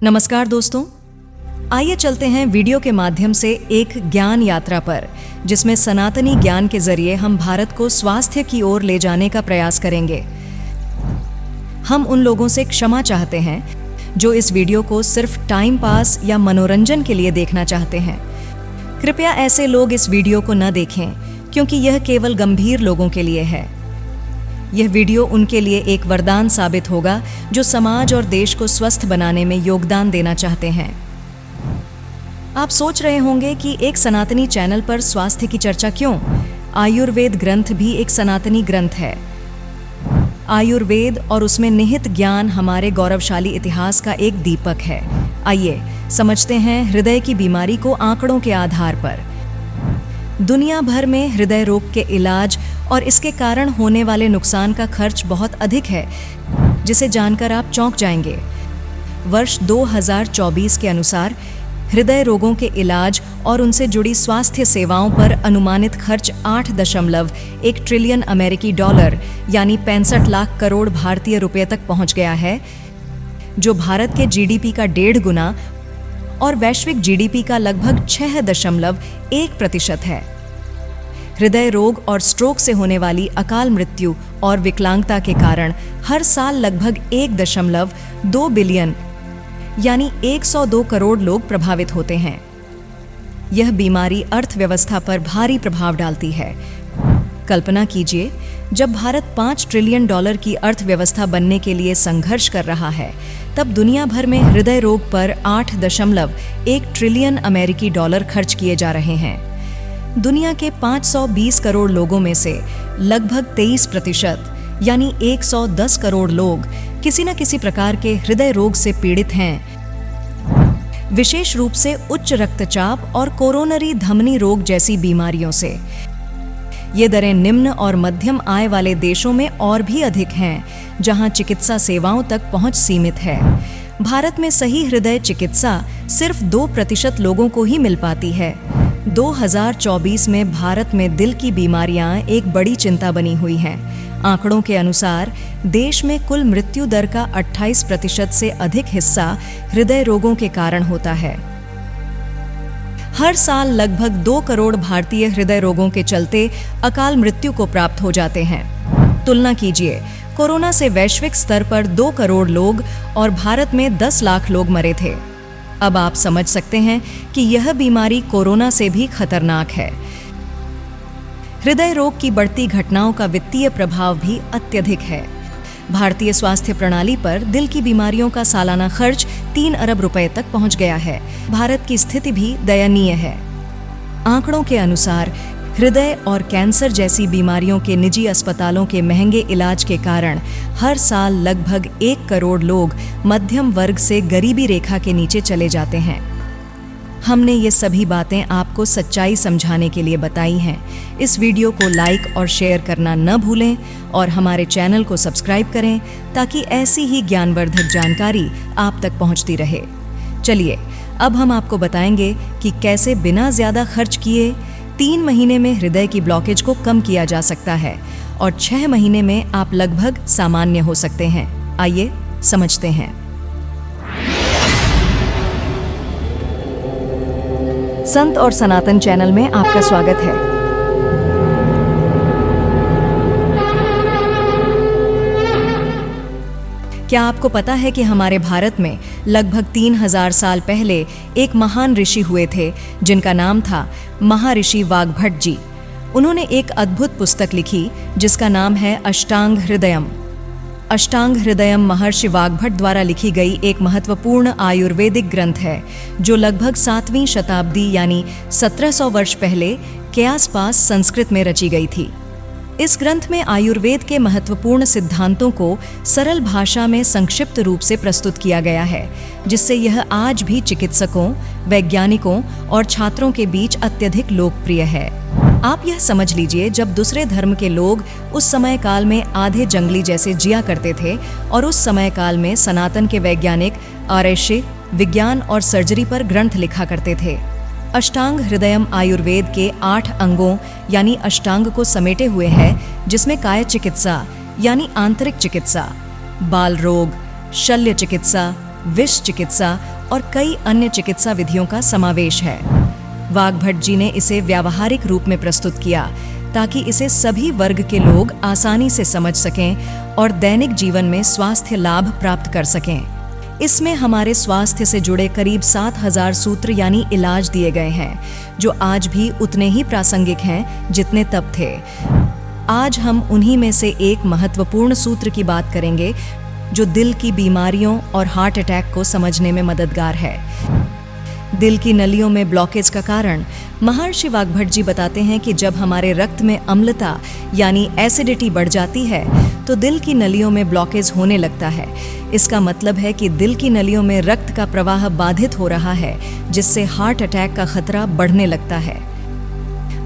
नमस्कार दोस्तों, आइए चलते हैं वीडियो के माध्यम से एक ज्ञान यात्रा पर, जिसमें सनातनी ज्ञान के जरिए हम भारत को स्वास्थ्य की ओर ले जाने का प्रयास करेंगे। हम उन लोगों से क्षमा चाहते हैं जो इस वीडियो को सिर्फ टाइम पास या मनोरंजन के लिए देखना चाहते हैं। कृपया ऐसे लोग इस वीडियो को न देखें, क्योंकि यह केवल गंभीर लोगों के लिए है। यह वीडियो उनके लिए एक वरदान साबित होगा जो समाज और देश को स्वस्थ बनाने में योगदान देना चाहते हैं। आप सोच रहे होंगे कि एक सनातनी चैनल पर स्वास्थ्य की चर्चा क्यों? आयुर्वेद ग्रंथ भी एक सनातनी ग्रंथ है। आयुर्वेद और उसमें निहित ज्ञान हमारे गौरवशाली इतिहास का एक दीपक है। आइए समझते हैं हृदय की बीमारी को आंकड़ों के आधार पर। दुनिया भर में हृदय रोग के इलाज और इसके कारण होने वाले नुकसान का खर्च बहुत अधिक है, जिसे जानकर आप चौंक जाएंगे। वर्ष 2024 के अनुसार हृदय रोगों के इलाज और उनसे जुड़ी स्वास्थ्य सेवाओं पर अनुमानित खर्च 8.1 ट्रिलियन अमेरिकी डॉलर यानी 65 लाख करोड़ भारतीय रुपये तक पहुंच गया है, जो भारत के जीडीपी का 1.5 गुना और वैश्विक जीडीपी का लगभग 6.1% है। हृदय रोग और स्ट्रोक से होने वाली अकाल मृत्यु और विकलांगता के कारण हर साल लगभग 1.2 बिलियन यानी 102 करोड़ लोग प्रभावित होते हैं। यह बीमारी अर्थव्यवस्था पर भारी प्रभाव डालती है। कल्पना कीजिए, जब भारत 5 ट्रिलियन डॉलर की अर्थव्यवस्था बनने के लिए संघर्ष कर रहा है, तब दुनिया भर में हृदय रोग पर 8.1 ट्रिलियन अमेरिकी डॉलर खर्च किए जा रहे हैं। दुनिया के 520 करोड़ लोगों में से लगभग 23% यानी 110 करोड़ लोग किसी न किसी प्रकार के हृदय रोग से पीड़ित हैं, विशेष रूप से उच्च रक्तचाप और कोरोनरी धमनी रोग जैसी बीमारियों से। ये दरें निम्न और मध्यम आय वाले देशों में और भी अधिक हैं, जहां चिकित्सा सेवाओं तक पहुंच सीमित है। भारत में सही हृदय चिकित्सा सिर्फ 2% लोगों को ही मिल पाती है। 2024 में भारत में दिल की बीमारियां एक बड़ी चिंता बनी हुई हैं। आंकड़ों के अनुसार देश में कुल मृत्यु दर का 28% से अधिक हिस्सा हृदय रोगों के कारण होता है। हर साल लगभग 2 करोड़ भारतीय हृदय रोगों के चलते अकाल मृत्यु को प्राप्त हो जाते हैं। तुलना कीजिए, कोरोना से वैश्विक स्तर पर 2 करोड़ लोग और भारत में 10 लाख लोग मरे थे। अब आप समझ सकते हैं कि यह बीमारी कोरोना से भी खतरनाक है। हृदय रोग की बढ़ती घटनाओं का वित्तीय प्रभाव भी अत्यधिक है। भारतीय स्वास्थ्य प्रणाली पर दिल की बीमारियों का सालाना खर्च 3 अरब रुपए तक पहुंच गया है। भारत की स्थिति भी दयनीय है। आंकड़ों के अनुसार हृदय और कैंसर जैसी बीमारियों के निजी अस्पतालों के महंगे इलाज के कारण हर साल लगभग 1 करोड़ लोग मध्यम वर्ग से गरीबी रेखा के नीचे चले जाते हैं। हमने ये सभी बातें आपको सच्चाई समझाने के लिए बताई हैं। इस वीडियो को लाइक और शेयर करना न भूलें और हमारे चैनल को सब्सक्राइब करें, ताकि ऐसी ही ज्ञानवर्धक जानकारी आप तक पहुंचती रहे। चलिए, अब हम आपको बताएंगे कि कैसे बिना ज्यादा खर्च किए 3 महीने में हृदय की ब्लॉकेज को कम किया जा सकता है और 6 महीने में आप लगभग सामान्य हो सकते हैं। आइए समझते हैं। संत और सनातन चैनल में आपका स्वागत है। क्या आपको पता है कि हमारे भारत में लगभग 3000 साल पहले एक महान ऋषि हुए थे, जिनका नाम था महर्षि वाग्भट जी। उन्होंने एक अद्भुत पुस्तक लिखी जिसका नाम है अष्टांग हृदयम। अष्टांग हृदयम महर्षि वाग्भट द्वारा लिखी गई एक महत्वपूर्ण आयुर्वेदिक ग्रंथ है, जो लगभग 7वीं शताब्दी यानी 1700 वर्ष पहले के आसपास संस्कृत में रची गई थी। इस ग्रंथ में आयुर्वेद के महत्वपूर्ण सिद्धांतों को सरल भाषा में संक्षिप्त रूप से प्रस्तुत किया गया है, जिससे यह आज भी चिकित्सकों, वैज्ञानिकों और छात्रों के बीच अत्यधिक लोकप्रिय है। आप यह समझ लीजिए, जब दूसरे धर्म के लोग उस समय काल में आधे जंगली जैसे जिया करते थे और उस समय काल में सनातन के वैज्ञानिक आर्यषि विज्ञान और सर्जरी पर ग्रंथ लिखा करते थे। अष्टांग हृदयम आयुर्वेद के 8 अंगों यानी अष्टांग को समेटे हुए है, जिसमें काय चिकित्सा यानी आंतरिक चिकित्सा, बाल रोग, शल्य चिकित्सा, विष चिकित्सा और कई अन्य चिकित्सा विधियों का समावेश है। वाग्भट जी ने इसे व्यावहारिक रूप में प्रस्तुत किया ताकि इसे सभी वर्ग के लोग आसानी से समझ सकें और दैनिक जीवन में स्वास्थ्य लाभ प्राप्त कर सकें। इसमें हमारे स्वास्थ्य से जुड़े करीब 7000 सूत्र यानी इलाज दिए गए हैं, जो आज भी उतने ही प्रासंगिक हैं जितने तब थे। आज हम उन्हीं में से एक महत्वपूर्ण सूत्र की बात करेंगे जो दिल की बीमारियों और हार्ट अटैक को समझने में मददगार है। दिल की नलियों में ब्लॉकेज का कारण महर्षि वाग्भट जी बताते हैं कि जब हमारे रक्त में अम्लता यानी एसिडिटी बढ़ जाती है तो दिल की नलियों में ब्लॉकेज होने लगता है। इसका मतलब है कि दिल की नलियों में रक्त का प्रवाह बाधित हो रहा है, जिससे हार्ट अटैक का खतरा बढ़ने लगता है।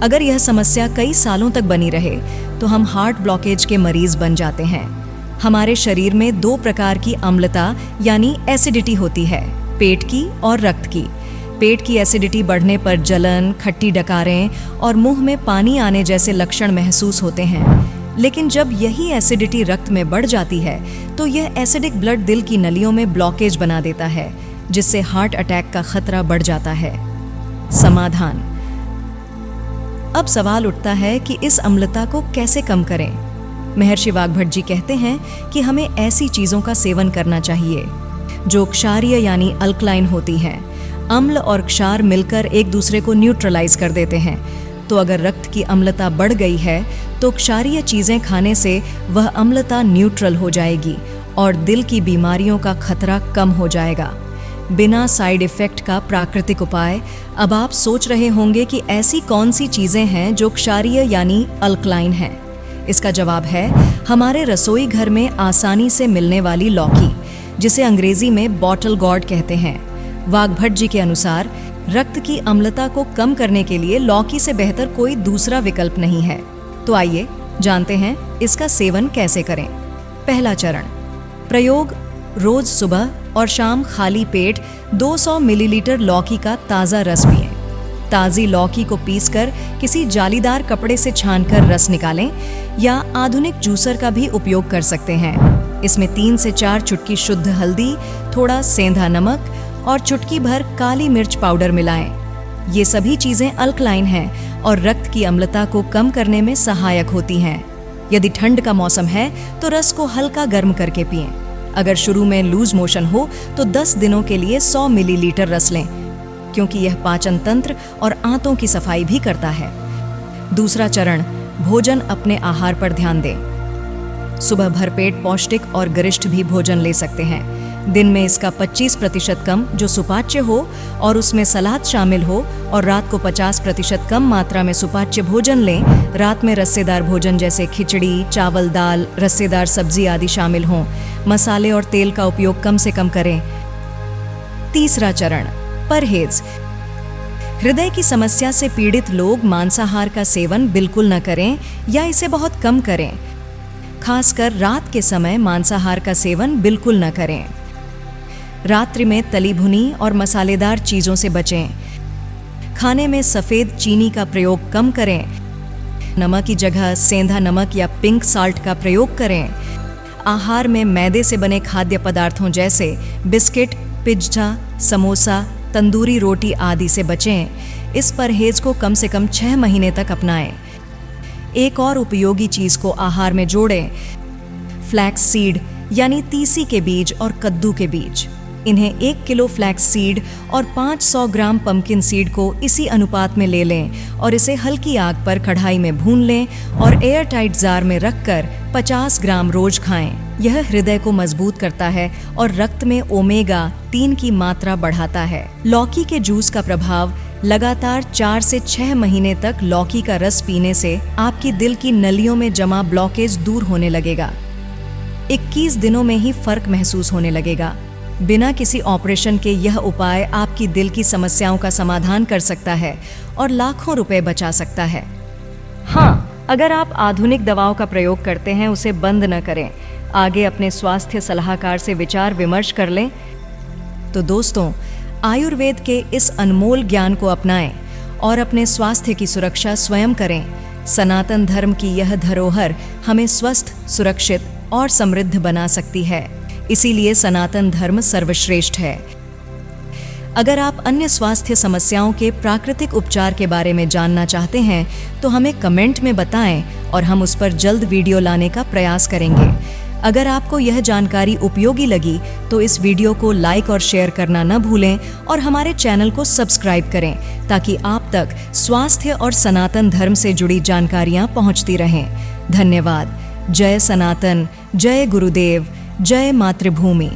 अगर यह समस्या कई सालों तक बनी रहे तो हम हार्ट ब्लॉकेज के मरीज बन जाते हैं। हमारे शरीर में 2 प्रकार की अम्लता यानी एसिडिटी होती है, पेट की और रक्त की। पेट की एसिडिटी बढ़ने पर जलन, खट्टी डकारें और मुंह में पानी आने जैसे लक्षण महसूस होते हैं। लेकिन जब यही एसिडिटी रक्त में बढ़ जाती है तो यह एसिडिक ब्लड दिल की नलियों में ब्लॉकेज बना देता है, जिससे हार्ट अटैक का खतरा बढ़ जाता है। समाधान। अब सवाल उठता है कि इस अम्लता को कैसे कम करें। महर्षि वाग्भट जी कहते हैं कि हमें ऐसी चीजों का सेवन करना चाहिए जो क्षारीय यानी अल्कलाइन होती हैं। अम्ल और क्षार मिलकर एक दूसरे को न्यूट्रलाइज कर देते हैं। तो अगर रक्त की अम्लता बढ़ गई है तो क्षारीय चीजें खाने से वह अम्लता न्यूट्रल हो जाएगी और दिल की बीमारियों का खतरा कम हो जाएगा। बिना साइड इफेक्ट का प्राकृतिक उपाय। अब आप सोच रहे होंगे कि ऐसी कौन सी चीजें हैं जो क्षारीय यानी अल्कलाइन हैं। इसका जवाब है हमारे रसोई घर में आसानी से मिलने वाली लौकी, जिसे अंग्रेजी में बॉटल गॉर्ड कहते हैं। वाग्भट जी के अनुसार रक्त की अम्लता को कम करने के लिए लौकी से बेहतर कोई दूसरा विकल्प नहीं है। तो आइए जानते हैं इसका सेवन कैसे करें। पहला चरण। प्रयोग। रोज सुबह और शाम खाली पेट 200 मिलीलीटर लौकी का ताज़ा रस पिएं। ताज़ी लौकी को पीसकर किसी जालीदार कपड़े से छानकर रस निकालें या आधुनिक जूसर का भी उपयोग कर सकते हैं। इसमें 3 से 4 चुटकी शुद्ध हल्दी, थोड़ा सेंधा नमक और चुटकी भर काली मिर्च पाउडर मिलाएं। ये सभी चीजें अल्कलाइन हैं और रक्त की अम्लता को कम करने में सहायक होती हैं। यदि ठंड का मौसम है तो रस को हल्का गर्म करके पिएं। अगर शुरू में लूज मोशन हो तो 10 दिनों के लिए 100 मिलीलीटर रस लें, क्योंकि यह पाचन तंत्र और आंतों की सफाई भी करता है। दूसरा चरण। भोजन। अपने आहार पर ध्यान दें। सुबह भरपेट पौष्टिक और गरिष्ठ भी भोजन ले सकते हैं। दिन में इसका 25% कम जो सुपाच्य हो और उसमें सलाद शामिल हो, और रात को 50% कम मात्रा में सुपाच्य भोजन लें। रात में रस्सेदार भोजन जैसे खिचड़ी, चावल, दाल, रस्सेदार सब्जी आदि शामिल हों। मसाले और तेल का उपयोग कम से कम करें। तीसरा चरण। परहेज। हृदय की समस्या से पीड़ित लोग मांसाहार का सेवन बिल्कुल न करें या इसे बहुत कम करें। खासकर रात के समय मांसाहार का सेवन बिल्कुल न करें। रात्रि में तली भुनी और मसालेदार चीजों से बचें। खाने में सफेद चीनी का प्रयोग कम करें। नमक की जगह सेंधा नमक या पिंक साल्ट का प्रयोग करें। आहार में मैदे से बने खाद्य पदार्थों जैसे बिस्किट, पिज्जा, समोसा, तंदूरी रोटी आदि से बचें। इस परहेज को कम से कम 6 महीने तक अपनाएं। एक और उपयोगी चीज को आहार में जोड़ें। फ्लैक्स सीड यानी तीसी के बीज और कद्दू के बीज। इन्हें 1 किलो फ्लैक्स सीड और 500 ग्राम पंपकिन सीड को इसी अनुपात में ले लें और इसे हल्की आग पर कढ़ाई में भून लें और एयर टाइट जार में रखकर 50 ग्राम रोज खाएं। यह हृदय को मजबूत करता है और रक्त में ओमेगा 3 की मात्रा बढ़ाता है। लौकी के जूस का प्रभाव। लगातार 4 से 6 महीने तक लौकी का रस पीने से आपकी दिल की नलियों में जमा ब्लॉकेज दूर होने लगेगा। 21 दिनों में ही फर्क महसूस होने लगेगा। बिना किसी ऑपरेशन के यह उपाय आपकी दिल की समस्याओं का समाधान कर सकता है और लाखों रुपए बचा सकता है। हाँ, अगर आप आधुनिक दवाओं का प्रयोग करते हैं उसे बंद न करें। आगे अपने स्वास्थ्य सलाहकार से विचार विमर्श कर लें। तो दोस्तों, आयुर्वेद के इस अनमोल ज्ञान को अपनाएं और अपने स्वास्थ्य की सुरक्षा स्वयं करें। सनातन धर्म की यह धरोहर हमें स्वस्थ, सुरक्षित और समृद्ध बना सकती है। इसीलिए सनातन धर्म सर्वश्रेष्ठ है। अगर आप अन्य स्वास्थ्य समस्याओं के प्राकृतिक उपचार के बारे में जानना चाहते हैं तो हमें कमेंट में बताएं और हम उस पर जल्द वीडियो लाने का प्रयास करेंगे। अगर आपको यह जानकारी उपयोगी लगी तो इस वीडियो को लाइक और शेयर करना न भूलें और हमारे चैनल को सब्सक्राइब करें ताकि आप तक स्वास्थ्य और सनातन धर्म से जुड़ी जानकारियां पहुंचती रहें। धन्यवाद। जय सनातन, जय गुरुदेव, जय मातृभूमि।